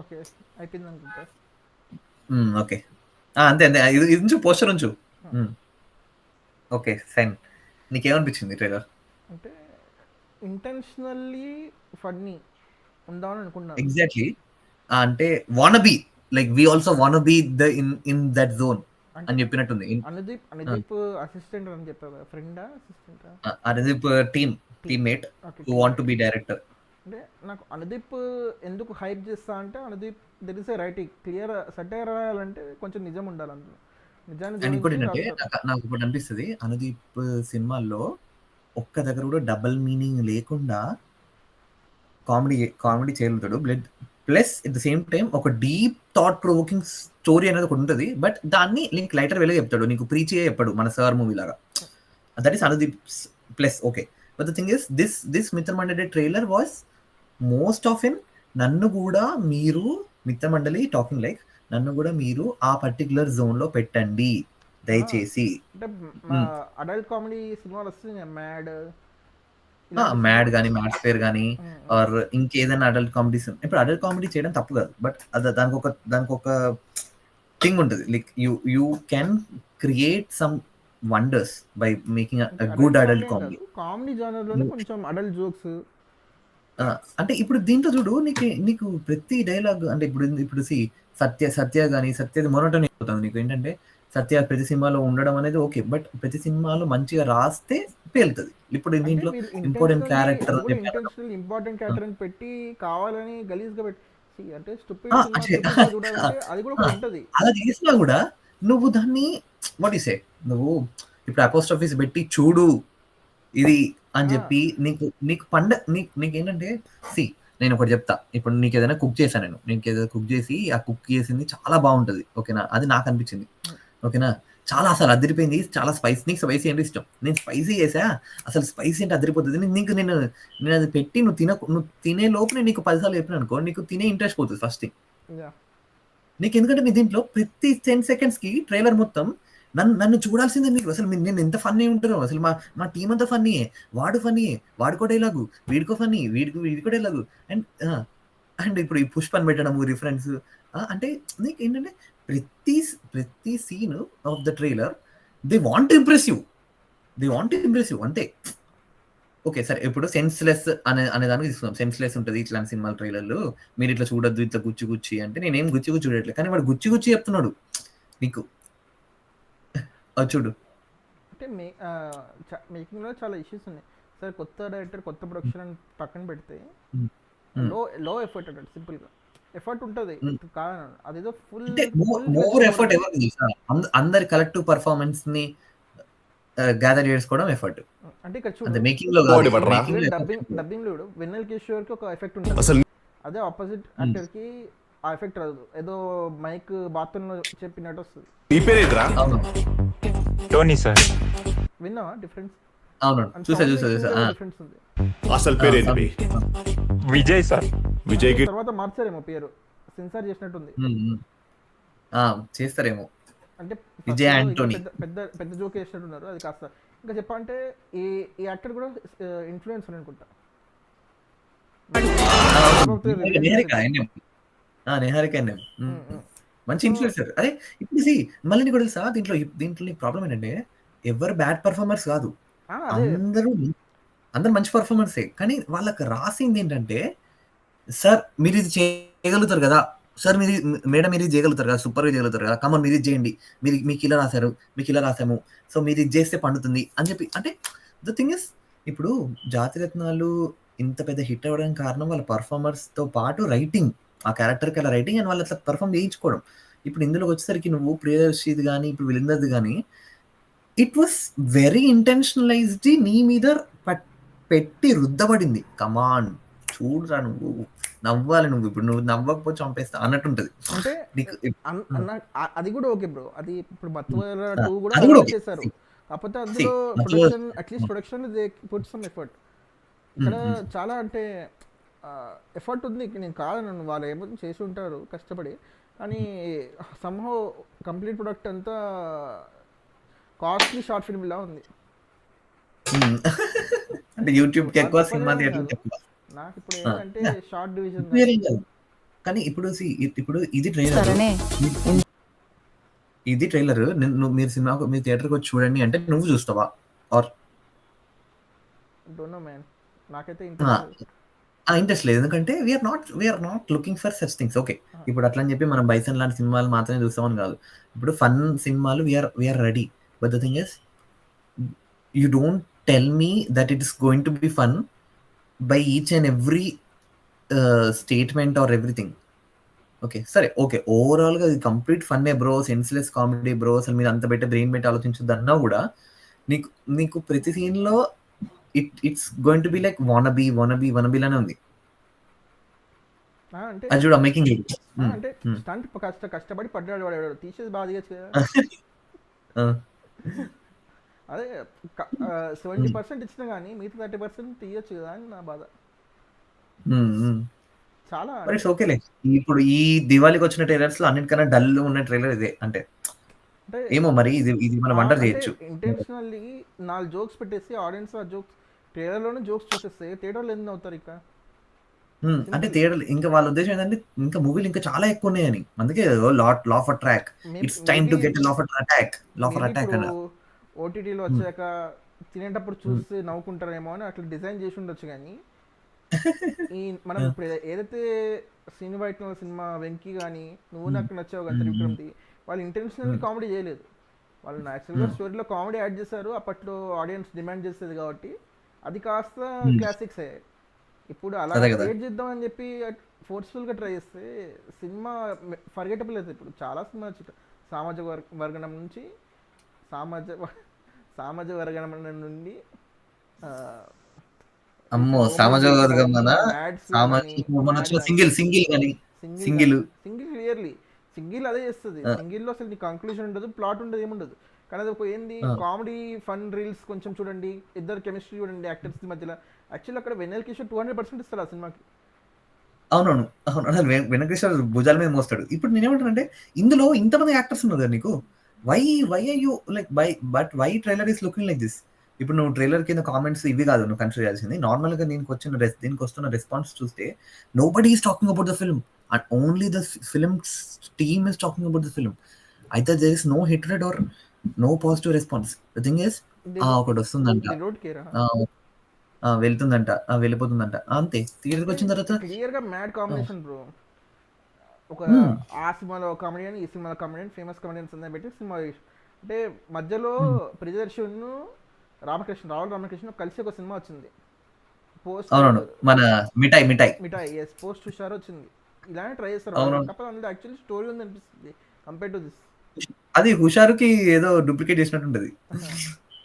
Okay. అయిపోయిందనుకుంటా. Okay. అంతే అంతే. ఇది ఉంచు, పోస్టర్ ఉంచు. ఆ! Okay, fine. నీకేమనిపించింది ట్రైలర్? అంటే ఇంటెన్షనల్లీ ఫన్నీ ఉందామని అనుకున్నాను. ఎగ్జాక్ట్లీ. అంటే wanna be, like we also wanna be in that zone అంటే అని చెప్పినట్టుంది. అనుదీప్ అసిస్టెంట్ అని చెప్పావు కదా! ఫ్రెండా? అసిస్టెంటా? Anudeep teammate okay. Who want to teammate. Be director. అంటే నాకు అనుదీప్ ఎందుకు హైప్ చేస్తా అంటే Anudeep there is a writing clear satire రాయాలంటే కొంచెం నిజం ఉండాలి అందులో. నిజాన్ని అండ్ ఇంకోటి జోడించి ఏంటంటే రాస్తారు. నాకు ఒకటి అనిపిస్తుంది, అనుదీప్ సినిమాల్లో ఒక్క దగ్గర కూడా డబల్ మీనింగ్ లేకుండా కామెడీ కామెడీ చేయగలుగుతాడు. Plus at the same time ఒక డీప్ థాట్ ప్రొవోకింగ్ స్టోరీ అనేది ఒకటి ఉంటుంది. బట్ దాన్ని నీకు లైటర్ వేలో చెప్తాడు, నీకు ప్రీచ్ చెప్పాడు మన సార్ మూవీ లాగా. That is Anudeep plus. Okay, but the thing is this Mitramandali trailer was most of in నన్ను కూడా మీరు మిత్రమండలి టాకింగ్ లైక్ నన్ను కూడా మీరు ఆ పర్టికులర్ జోన్ లో పెట్టండి దయచేసి. అంటే మా అడల్ట్ కామెడీ సినిమాలు వస్తున్నాయి మ్యాడ్ ఇలాంటి మ్యాడ్ సినిమాలు. కానీ మ్యాడ్ ఫేర్ కానీ ఆర్ ఇంకేదైనా అడల్ట్ కామెడీస్. ఇప్పుడు అడల్ట్ కామెడీ చేయడం తప్పు కాదు, బట్ దానికి ఒక థింగ్ ఉంటుంది. Like you can create some wonders by making అంటే గుడ్ అడల్ట్ కామెడీ అడల్ట్ అని కామెడీ. కాదు, కామెడీ జానర్లోనే కొంచెం అడల్ట్ జోక్స్. అంటే ఇప్పుడు దీంట్లో చూడు, నీకు ప్రతి డైలాగ్ అంటే ఇప్పుడు సత్య కానీ సత్యది మొనటోని అయిపోతుంది నీకు. ఏంటంటే సత్య ప్రతి సినిమాలో ఉండడం అనేది ఓకే, బట్ ప్రతి సినిమాలో మంచిగా రాస్తే పేలుతుంది. ఇప్పుడు అంటే దీంట్లో మీరు ఇంపార్టెంట్ ఇంటెన్షనల్లీ క్యారెక్టర్ అది అని కూడా చెప్పి అనడం. ఇంటెన్షనల్ ఇంపార్టెంట్ క్యారెక్టర్ అని పెట్టి కావాలని గలీజ్గా పెట్టి అంటే స్టూపిడ్ ఆ, సినిమా అట్లే. ట్రిపుల్ సినిమా చూడాలంటే అది కూడా ఆ, ఒకటి ఉంటుంది. అలా చేసినా కూడా నువ్వు దాన్ని వాట్ సే, నువ్వు ఇప్పుడు అపోస్ట్రఫీస్ పెట్టి చూడు ఇది అని చెప్పి నీకు నీకేంటంటే సి, నేను ఒకటి చెప్తా. ఇప్పుడు నీకు ఏదైనా కుక్ చేశాను, నీకు ఏదైనా కుక్ చేసి ఆ కుక్ చేసింది చాలా బాగుంటది, ఓకేనా, అది నాకు అనిపించింది, ఓకేనా, చాలా అసలు అదిరిపోయింది, చాలా స్పైసీ. నీకు స్పైసీ అంటే ఇష్టం, నేను స్పైసీ చేసా, అసలు స్పైసీ అంటే అదిరిపోతుంది. నేను అది పెట్టి నువ్వు తినే లోపు నేను నీకు 10 సార్లు చెప్పిన అనుకో, నీకు తినే ఇంట్రెస్ట్ పోతుంది ఫస్ట్ థింగ్. నీకు ఎందుకంటే నీ దీంట్లో ప్రతి 10 seconds కి ట్రైలర్ మొత్తం నన్ను చూడాల్సిందే నీకు. అసలు నేను ఎంత ఫన్నీ ఉంటారో, అసలు మా టీం అంతా ఫన్నీయే, వాడు ఫన్నీయే, వాడికో డైలాగు, వీడికో ఫన్నీ, వీడికో డైలాగు. అండ్ అండ్ ఇప్పుడు ఈ పుష్పని పెట్టడము రిఫరెన్స్. అంటే నీకు ఏంటంటే ప్రతి scene of the trailer they want impress you అంతే. ఓకే, సరే, ఇప్పుడు సెన్స్లెస్ అనే దానికి తీసుకుందాం. సెన్స్లెస్ ఉంటుంది ఇట్లాంటి సినిమాల ట్రైలర్లు, మీరు ఇట్లా చూడొద్దు, ఇట్లా గుచ్చి అంటే నేనేం గుచ్చి చూడట్లేదు, కానీ వాడు గుచ్చి చెప్తున్నాడు నీకు. అది చూడు. అంటే మేకింగ్లో చాలా ఇష్యూస్ ఉన్నాయి. సరే కొత్త డైరెక్టర్ కొత్త ప్రొడక్షన్ అని పక్కన పెడితే లో ఎఫర్ట్ అంటాడు సింపుల్గా. ఎఫర్ట్ ఉంటుంది కాదు, అదేదో ఫుల్ అంటే ఫుల్ మోర్ ఎఫర్ట్ ఎవరికి తెలుసా? అందరి కలెక్టివ్ పర్ఫార్మెన్స్ ని గ్యాదర్ చేసుకోవడం ఎఫర్ట్. అంటే ఇక్కడ అంటే చూడు, మేకింగ్ లో కాదు, మేకింగ్ లో డబ్బింగ్ చూడు, వెన్నెల్ కిషోర్కి ఒక ఎఫెక్ట్ ఉంటుంది, అదే ఆపోజిట్ యాక్టర్కి ఆ ఎఫెక్ట్ రాదు. ఏదో మైక్ బాత్రూంలో చెప్పినట్టు వస్తుంది. అవును టోనీ సార్. విన్నావా డిఫరెన్స్? అవును, చూసా. డిఫరెన్స్ ఉంది. అసలు పేరేంటి? విజయ్ సార్. విజయ్ కి తర్వాత మార్చారేమో పేరు, సెన్సార్ చేసినట్టుంది. చేస్తారేమో. అంటే విజయ్ యాంటోనీ. పెద్ద పెద్ద జోక్ వేసినట్టున్నారు. అది కాస్త ఇంకా చెప్పాలంటే ఈ యాక్టర్ కూడా ఇన్ఫ్లుయెన్సర్ అనుకుంటా. నిహారిక మంచి ఇన్ఫ్లుయెన్సర్. అరే ఇప్పుడు మళ్ళీ నీకు తెలుసా, దీంట్లో ప్రాబ్లం ఏంటంటే ఎవరు బ్యాడ్ పర్ఫార్మర్స్ కాదు, అందరూ మంచి పర్ఫార్మర్సే. కానీ వాళ్ళకి రాసింది ఏంటంటే, సార్ మీరు ఇది చేయగలుగుతారు కదా, సార్ మేడం మీరు ఇది చేయగలుగుతారు కదా, సూపర్గా చేయగలుగుతారు కదా, కమన్ మీరు ఇది చేయండి, మీకు ఇలా రాశారు, మీకు ఇలా రాసాము, సో మీరు ఇది చేస్తే పండుతుంది అని చెప్పి. అంటే ద థింగ్ ఇస్, ఇప్పుడు జాతిరత్నాలు ఇంత పెద్ద హిట్ అవ్వడానికి కారణం వాళ్ళ పర్ఫార్మర్స్తో పాటు రైటింగ్, ఆ క్యారెక్టర్కి అలా రైటింగ్ అండ్ వాళ్ళు అట్లా పర్ఫార్మ్ చేయించుకోవడం. ఇప్పుడు ఇందులోకి వచ్చేసరికి నువ్వు ప్రియదర్శిది కానీ ఇప్పుడు వీళ్ళందరిది కానీ ఇట్ వాస్ వెరీ ఇంటెన్షనలైజ్డ్, నీ మీద పెట్టి రుద్దబడింది. కమాన్ చూడరా, నువ్వు నవ్వాలి, ఇప్పుడు నువ్వు నవ్వకపోతే చంపేస్తా అన్నట్టుంటది. అంటే అది కూడా ఓకే బ్రో. అది ఇప్పుడు మత్తువల 2 కూడా అది కూడా చేశారు, కాకపోతే అందులో production at least production they put some effort. ఇక్కడ చాలా అంటే ఎఫర్ట్ ఉంది, నేను కాదనను, వాళ్ళు ఏమో చేసి ఉంటారు కష్టపడి, కానీ సమ్హౌ కంప్లీట్ ప్రొడక్ట్ అంతా కాస్ట్లీ షార్ట్ ఫిల్మ్ లా ఉంది. అంటే యూట్యూబ్ కి ఎక్కువ, సినిమా థియేటర్ ఎక్కువ. నాకు ఇప్పుడు ఏంటంటే షార్ట్ డివిజన్ కానీ ఇప్పుడు ఇప్పుడు ఇది ట్రైలర్, సరేనే ఇది ట్రైలర్. మీరు సినిమాకు మీరు థియేటర్కి వచ్చి చూడండి అంటే నువ్వు చూస్తావా? ఆర్ డోంట్ నో మ్యాన్, నాకైతే ఇంట్రెస్ట్ లేదు, ఎందుకంటే we are not looking for such things. Okay, ఇప్పుడు అట్లా అని చెప్పి మనం బైసన్ లాంటి సినిమాలు మాత్రమే చూస్తామని కాదు. ఇప్పుడు ఫన్ సినిమాలు we are ready, but the thing is you don't tell me that it is going to be fun by each and every statement or everything. Okay సరే, ఓకే ఓవరాల్ గా ఇది కంప్లీట్ ఫన్నే బ్రో, సెన్స్లెస్ కామెడీ బ్రో, అసలు మీరు అంత పెట్టి brain పెట్టి ఆలోచించద్దు అన్నా కూడా నీకు ప్రతి సీన్ లో it's going to be like wannabe లానే ఉంది. అంటే అది చూడ మేకింగ్ అంటే స్టంట్ కష్టపడి పడ్డాడు వాడు, తీసేసి బాగా తీయచ్చు కదా. అదే 70% ఇచ్చినా కానీ మిగతా 30% తీయచ్చు కదా అని నా బాధ. చాలా ఇట్స్ ఓకేలే. ఇప్పుడు ఈ దివాళీకి వచ్చిన ట్రైలర్స్ లో అన్నిటికన్నా డల్ ఉన్న ట్రైలర్ ఇదే. అంటే ఏమో మరి ఇది మనం వండర్ చేయొచ్చు. ఇంటెన్షనల్లీ 4 జోక్స్ పెట్టేసి ఆడియన్స్ ఆ జోక్స్ ట్రైలర్ లోనే జోక్స్ చూసేస్తే థియేటర్లో ఎందుకు అవుతారు ఇక. అంటే థియేటర్ ఇంకా వాళ్ళ ఉద్దేశం ఏంటంటే ఇంకా మూవీలు ఇంకా చాలా ఎక్కువ ఉన్నాయని, అందుకే law for track, it's time to get law for attack అన్న. ఓటీటీలో వచ్చాక తినేటప్పుడు చూసి నవ్వుకుంటారేమో అని అట్లా డిజైన్ చేసి ఉండొచ్చు. కానీ ఈ మనం ఇప్పుడు ఏదైతే శ్రీను వైష్ణవ్ సినిమా వెంకీ కానీ నువ్వు నాకు నచ్చావు కదా త్రివిక్రమ్ది, వాళ్ళు ఇంటెన్షనల్లీ కామెడీ చేయలేదు. వాళ్ళు యాక్చువల్గా స్టోరీలో కామెడీ యాడ్ చేశారు, అప్పట్లో ఆడియన్స్ డిమాండ్ చేసేది కాబట్టి అది కాస్త క్లాసిక్స్ అయ్యాయి. ఇప్పుడు అలా క్రియేట్ చేద్దాం అని చెప్పి ఫోర్స్ఫుల్గా ట్రై చేస్తే సినిమా ఫర్గెటబుల్ అవుతుంది. ఇప్పుడు చాలా సినిమా సామాజిక వర్గణం నుంచి సామాజిక వర్గణం నుండి అమ్మో సామాజిక వర్గం సింగిల్ అదే చేస్తుంది. సింగిల్లో అసలు నీ కంక్లూజన్ ఉండదు, ప్లాట్ ఉండదు, ఏముండదు. కానీ అది ఒక ఏంది కామెడీ ఫన్ రీల్స్ కొంచెం చూడండి, ఇద్దరు కెమిస్ట్రీ చూడండి యాక్టర్స్ మధ్యలో. యాక్చువల్లీ అక్కడ వెన్నెల కిషోర్ 200% ఇస్తారు ఆ సినిమాకి. అవునవును అసలు వెన్నెల కిషోర్ భుజాల మీద మోస్తాడు. ఇప్పుడు నేనేమంటానంటే ఇందులో ఇంతమంది యాక్టర్స్ ఉన్నారు కదా నీకు, why are you like why trailer is looking like this. ఇప్పుడు నువ్వు ట్రైలర్ కింద కామెంట్స్ ఇవి కాదు నువ్వు కన్సిడర్ చేయాల్సింది. నార్మల్ గా దీనికి వస్తున్న రెస్పాన్స్ చూస్తే nobody is talking about the film and only the film team is talking about the film. అయితే there is no hatred or no positive response. The thing is ఒకటి వస్తుందంట, వెళ్తుందంట, వెళ్ళిపోతుందంట, అంతే. థియేటర్కి వచ్చిన తర్వాత క్లియర్ గా మ్యాడ్ కాంబినేషన్ బ్రో. ఒక ఆ సినిమాలో కామెడియన్, ఈ సినిమాలో కామెడియన్, ఫేమస్ కామెడియన్స్ అందరూ పెట్టి సినిమా అంటే మధ్యలో ప్రియదర్శన్ రావుల రామకృష్ణ కలిసి ఒక సినిమా వచ్చింది, పోస్ట్ మన మిఠాయి పోస్ట్ హుషారు వచ్చింది. ఇలానే ట్రై చేస్తారు. అందులో యాక్చువల్లీ స్టోరీ ఉంది అనిపిస్తుంది కంపేర్ టు దిస్. అది హుషారుకి ఏదో డూప్లికేట్ చేసినట్టు ఉంటది.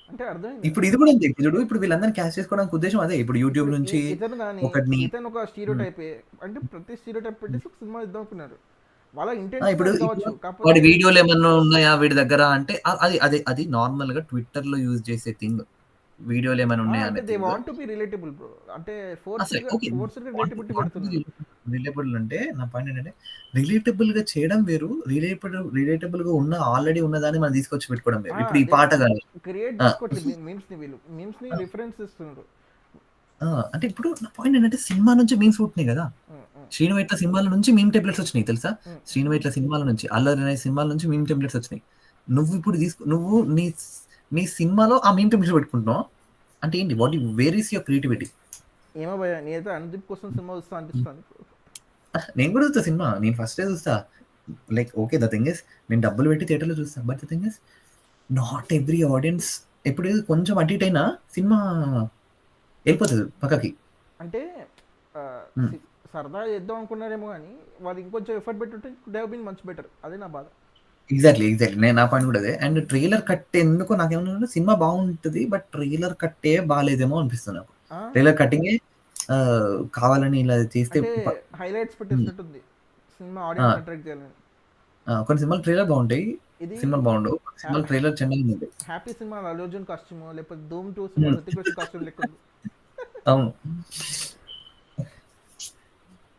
అంటే అర్థమైంది. ఇప్పుడు ఇది కూడా ఉంది. ఇప్పుడు వీళ్ళందరినీ క్యాష్ చేసుకోవడానికి ఉద్దేశం అదే. ఇప్పుడు యూట్యూబ్ నుంచి ఇతను ఒక స్టీరియో టైప్, అంటే ప్రతి స్టీరియో టైప్ పెట్టేసి ఒక సినిమా ఇద్దాం అనుకున్నారు. వాళ్ళ ఇంటెన్షన్ కావచ్చు. వాడి వీడియోలు ఏమన్నా ఉన్నాయా వీడి దగ్గర అంటే అది నార్మల్ గా ట్విట్టర్ లో యూజ్ చేసే థింగ్. వీడియోలు ఏమైనా ఉన్నాయా అంటే they want to be relatable bro. అంటే రిలేటబుల్ అంటే నా పాయింట్ ఏంటంటే రిలేటబుల్ గా చేయడం వేరు, రిలేటబుల్ గా ఉన్న ఆల్రెడీ ఉన్నదాన్ని మనం తీసుకొచ్చి పెట్టుకోవడం వేరు. ఇప్పుడు ఈ పాట కానీ క్రియేట్ చేసుకోవట్లేదు, మీమ్స్ ని రిఫరెన్స్ ఇస్తున్నారు. అంటే ఇప్పుడు నా పాయింట్ ఏంటంటే సినిమా నుంచి మీమ్స్ పుట్టినాయి కదా. శ్రీను వైట్ల సినిమాల నుంచి మీమ్ టెంప్లెట్స్ వచ్చినాయి తెలుసా. శ్రీను వైట్ల సినిమాల నుంచి, అల్లరి అనే సినిమాల నుంచి మీమ్ టెంప్లెట్స్ వచ్చినాయి. నువ్వు ఇప్పుడు నువ్వు నీ సినిమాలో ఆ మీమ్ టెంప్లెట్స్ పెట్టుకుంటున్నావు అంటే ఏంటి? Where is your creativity? ఏమో భయ్యా, నేనైతే అనుదీప్ కోసం సినిమా చూస్తా అనిపిస్తుంది. నేను కూడా చూస్తా సినిమా, నేను ఫస్టే చూస్తా. Like okay the thing is నేను డబ్బులు పెట్టి థియేటర్లో చూస్తా, but the thing is not every audience ఎప్పుడు కొంచెం అటు ఇటు అయినా సినిమా వెళ్ళిపోతుంది పక్కకి. అంటే సరదా చేద్దాం అనుకున్నారేమో కానీ వాళ్ళు ఇంకొంచెం ఎఫర్ట్ పెట్టుంటే could have been much better. అదే నా బాధ. ఎగ్జాక్ట్లీ నేను నా పాయింట్ కూడా అదే. అండ్ ట్రైలర్ కట్ ఎందుకు నాకేమన్నా సినిమా బాగుంటుంది బట్ ట్రైలర్ కట్టే బాగాలేదేమో అనిపిస్తుంది నాకు. ట్రైలర్ కట్టింగే కావాలని ఇలా చేస్తే హైలైట్స్ పెట్టేసినట్టుంది సినిమా ఆడియన్స్ అట్రాక్ట్ చేయాలని. కొన్ని సినిమాలు ట్రైలర్ బాగుంటాయి, సినిమాలు బాగుండవు. సినిమాలు ట్రైలర్ చెన్నై ఉంది. Happy cinema Allu Arjun costume లేకపోతే ధూమ్ 2 సినిమా రితిక్ రోషన్ కాస్ట్యూమ్ లెక్క. అవును.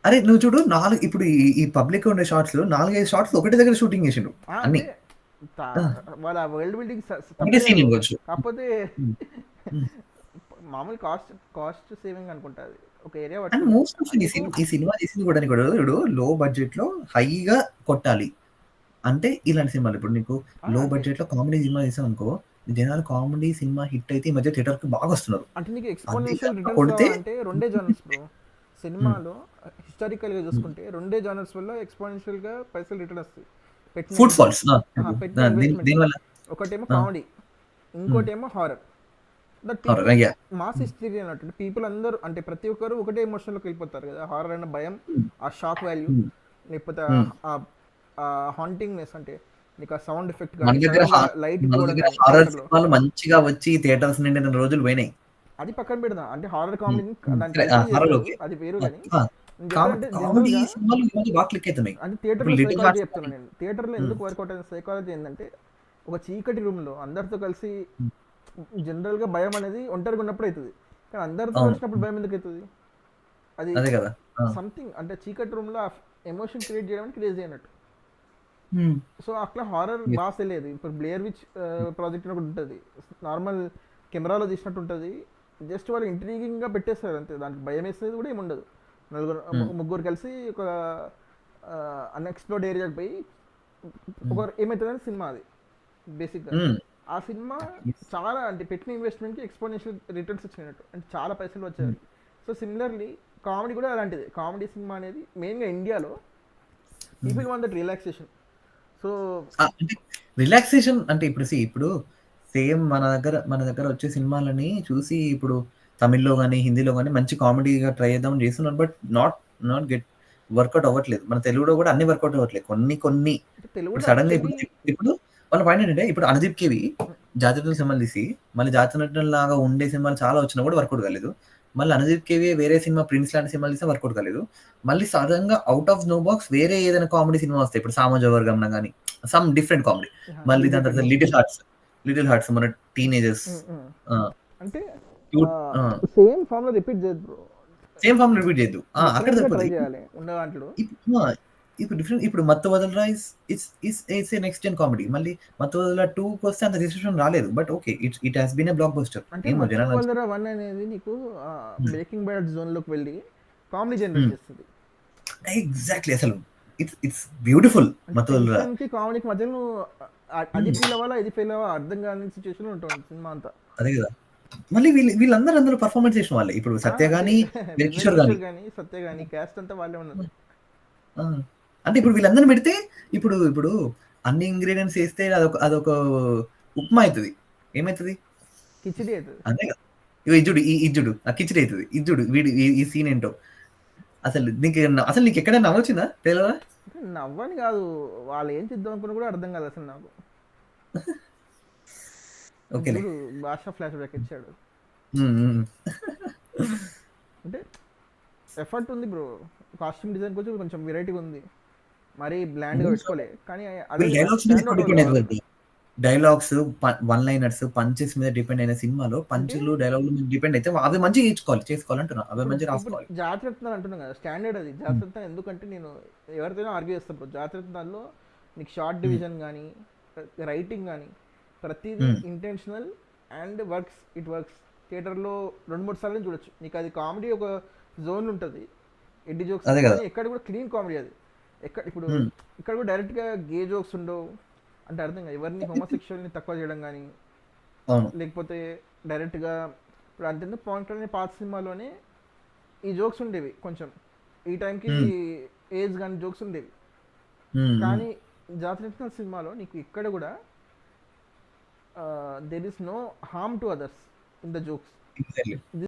అరే నువ్వు చూడు, ఇప్పుడు ఈ పబ్లిక్ ఉండే షార్ట్స్ లో 4-5 షార్ట్స్ ఒకటి దగ్గర షూటింగ్ చేసిండు అన్ని. వాళ్ళ వరల్డ్ బిల్డింగ్ కాకపోతే మామూలు కాస్ట్ సేవింగ్ అనుకుంటా. అది ఒక ఏరియా అండ్ పట్టుకుని మోస్ట్ ఆఫ్ ఈ సినిమా తీసింది కూడా నీకు ఇప్పుడు లో బడ్జెట్ లో హైగా కొట్టాలి అంటే ఇలాంటి సినిమాలు. ఇప్పుడు నీకు లో అంటే బడ్జెట్ లో కామెడీ సినిమా తీసాం అనుకో, జనాలు కామెడీ సినిమా హిట్ అయితే ఈ మధ్య థియేటర్ కి బాగా వస్తున్నారు. అంటే నీకు అదే ఎక్స్పోనెన్షియల్ కనుక రిటర్న్స్ కొడితే రావాలంటే రెండే జానర్స్ బ్రో. సినిమాలో హిస్టారికల్గా చూసుకుంటే రెండే జానర్స్ వల్ల ఎక్స్పోనెన్షియల్గా పైసలు రిటర్న్ వస్తాయి. పెట్టిన ఫుడ్ ఫాల్స్ పెట్టిన ఇన్వెస్ట్మెంట్. దీనివల్ల ఒకటేమో కామెడీ, ఇంకోటేమో horror. That people mass history అన్నట్టు పీపుల్ అందరూ అంటే ప్రతి ఒక్కరు ఒకటే ఎమోషన్లోకి వెళ్ళిపోతారు కదా. హారర్ అన్న భయం, ఆ షాక్ వాల్యూ, లేకపోతే ఆ హాంటింగ్నెస్, అంటే నీకు ఆ సౌండ్ ఎఫెక్ట్ మన కానీ దగ్గర లైట్ మన పోవడం దగ్గర కానీ హారర్ థియేటర్లో, సినిమాలు మంచిగా వచ్చి థియేటర్స్ నిండిన రోజులు పోయినాయి. అది పక్కన పెడదాం. అంటే హారర్ కామెడీని దాన్ని సరే, కల్పిట్ హారర్ చేయట్లేదు, ఓకే. అది వేరు. కానీ అంటే కామెడీ జనరల్గా సినిమాలు ఈ మధ్య బాగా క్లిక్ అవుతున్నాయి. అంటే ఇప్పుడు థియేటర్లో లిటిల్ సైకాలజీ హార్ట్స్ చెప్తున్నాను నేను. థియేటర్లో ఎందుకు వర్కౌట్ అయిన సైకాలజీ ఏంటంటే, ఒక చీకటి రూమ్లో అందరితో కలిసి జనరల్గా భయం అనేది ఒంటరిగా ఉన్నప్పుడు అవుతుంది, కానీ అందరితో అవును. కలిసినప్పుడు భయం ఎందుకు అవుతుంది? అది అదే కదా. సంథింగ్ అంటే చీకటి రూమ్లో ఎమోషన్ క్రియేట్ చేయడానికి క్రేజీ అన్నట్టు. సో అట్లా హారర్ బాగా తెలియదు. ఇప్పుడు బ్లేయర్ విచ్ ప్రాజెక్ట్ అని ఒకటి ఉంటుంది, నార్మల్ కెమెరాలో తీసినట్టు ఉంటుంది. జస్ట్ వాళ్ళు ఇంట్రీగింగ్గా పెట్టేస్తారు అంతే, దానికి భయం వేసేది కూడా ఏముండదు. ముగ్గురు కలిసి ఒక అన్ఎక్స్ప్లోర్డ్ ఏరియాకి పోయి ఒక ఏమవుతుందని సినిమా అది బేసిక్గా. ఆ సినిమా చాలా అంటే పెట్టిన ఇన్వెస్ట్మెంట్కి ఎక్స్పోనెన్షియల్ రిటర్న్స్ వచ్చినట్టు, అంటే చాలా పైసలు వచ్చాయి. సో సిమిలర్లీ కామెడీ కూడా అలాంటిది. కామెడీ సినిమా అనేది మెయిన్గా ఇండియాలో people want that relaxation. So అంటే రిలాక్సేషన్ అంటే ఇప్పుడు సేమ్ మన దగ్గర వచ్చే సినిమాలని చూసి ఇప్పుడు తమిళ్లో కానీ హిందీలో కానీ మంచి కామెడీగా ట్రై చేద్దాం చేస్తున్నారు. బట్ నాట్ గెట్ వర్కౌట్ అవ్వట్లేదు. మన తెలుగులో కూడా అన్ని వర్కౌట్ అవ్వట్లేదు. కొన్ని తెలుగు ఇప్పుడు సడన్ గా ఇప్పుడు వాళ్ళ పాయింట్ ఏంటంటే, ఇప్పుడు అనుదీప్ కేవి జాతీయ సినిమాలు తీసి మళ్ళీ జాతీయ లాగా ఉండే సినిమాలు చాలా వచ్చినా కూడా వర్కౌట్ కాలేదు. మళ్ళీ అనుదీప్ కేవి వేరే సినిమా ప్రిన్స్ లాంటి సినిమాలు తీస్తే వర్కౌట్ కాలేదు. మళ్ళీ సడన్ గా అవుట్ ఆఫ్ నో బాక్స్ వేరే ఏదైనా కామెడీ సినిమా వస్తాయి. ఇప్పుడు సామాజ వర్గం కానీ సమ్ డిఫరెంట్ కామెడీ. మళ్ళీ దాని తర్వాత లిటిల్ హార్ట్స్ మన టీనేజర్స్ అంటే సేమ్ ఫామ్ లో రిపీట్ చేయదు బ్రో. సేమ్ ఫామ్ రిపీట్ చేయద్దు. అక్కడ ట్రై చేయాలి ఉన్న దాంట్లో. ఇప్పుడు డిఫరెంట్. ఇప్పుడు మత్తు వదలరా ఇట్స్ నెక్స్ట్ జెన్ కామెడీ. మళ్ళీ మత్తు వదలరా 2 వస్తే అంత రిసెప్షన్ రాలేదు. But okay, it has been a blockbuster. అంటే మత్తు వదలరా 1 అనేది నీకు బ్రేకింగ్ బ్యాడ్ జోన్ లోకి వెళ్ళి కామెడీ జనరేట్ చేస్తుంది. ఎగ్జాక్ట్లీ. అసలు ఇట్స్ బ్యూటిఫుల్. మత్తు వదలరా కామెడీకి మధ్యలో అది ఫీల్ అవ్వాలా ఇది ఫీల్ అవ్వాలా అర్థం కాని సిచ్యువేషన్ ఉంటుంది సినిమా అంతా. అదే కదా. మళ్ళీ వీళ్ళందరూ అందులో పర్ఫార్మెన్స్ చేసిన వాళ్ళే. ఇప్పుడు సత్య గానీ కిషోర్ గానీ క్యాస్ట్ అంతా వాళ్ళే ఉన్నారు. అంటే ఇప్పుడు వీళ్ళందరిని పెడితే ఇప్పుడు అన్ని ఇంగ్రీడియంట్స్ వేస్తే అదొక ఉప్మా అవుతుంది. ఏమవుతుంది? కిచిడి అవుతుంది. అంతే కదా. ఇజ్జుడు ఆ కిచిడి అవుతుంది. ఇజ్జుడు వీడి ఈ సీన్ ఏంటో అసలు నీకు ఎక్కడ నవ్వొచ్చిందా? తెలియదా? నవ్వని కాదు, వాళ్ళు ఏం చేద్దాం అనుకున్నా కూడా అర్థం కాదు అసలు నాకు. ఓకే, భాష ఫ్లాష్ బ్యాక్ ఇచ్చాడు. అంటే ఎఫర్ట్ ఉంది బ్రో. కాస్ట్యూమ్ డిజైన్ కొంచెం కొంచెం వెరైటీగా ఉంది, మరీ బ్లాండ్గా పెట్టుకోలే. కానీ డైలాగ్స్ వన్ లైనర్స్ పంచెస్ మీద డిపెండ్ అయిన సినిమాలో పంచులు డైలాగ్ మీద డిపెండ్ అయితే అవి మంచిగా చేసుకోవాలంటున్నా. అవి మంచిగా రాసుకోవాలి. జాతరత్నాలు అంటున్నాం కదా, స్టాండర్డ్ అది జాతరత్నాలు. ఎందుకంటే నేను ఎవరితోనో ఆర్గ్యూ చేస్తాను బ్రో. జాతరత్నాల్లో నీకు షార్ట్ డివిజన్ కానీ రైటింగ్ కానీ ప్రతిదీ ఇంటెన్షనల్ అండ్ వర్క్స్. థియేటర్లో 2-3 సార్లు చూడొచ్చు. నీకు అది కామెడీ ఒక జోన్ ఉంటుంది, ఎడ్డి జోక్స్. ఎక్కడ కూడా క్లీన్ కామెడీ అది. ఇక్కడ కూడా డైరెక్ట్గా గే జోక్స్ ఉండవు. అంటే అర్థం కాదు, ఎవరిని హోమోసెక్షువల్ని తక్కువ చేయడం కానీ, లేకపోతే డైరెక్ట్గా ఇప్పుడు అంతెందుకు పవన్ కళ్యాణ్ పాత సినిమాలోనే ఈ జోక్స్ ఉండేవి. కొంచెం ఈ టైంకి ఏజ్ కానీ జోక్స్ ఉండేవి. కానీ జాతర సినిమాలో నీకు ఇక్కడ కూడా there is no harm to others in the jokes.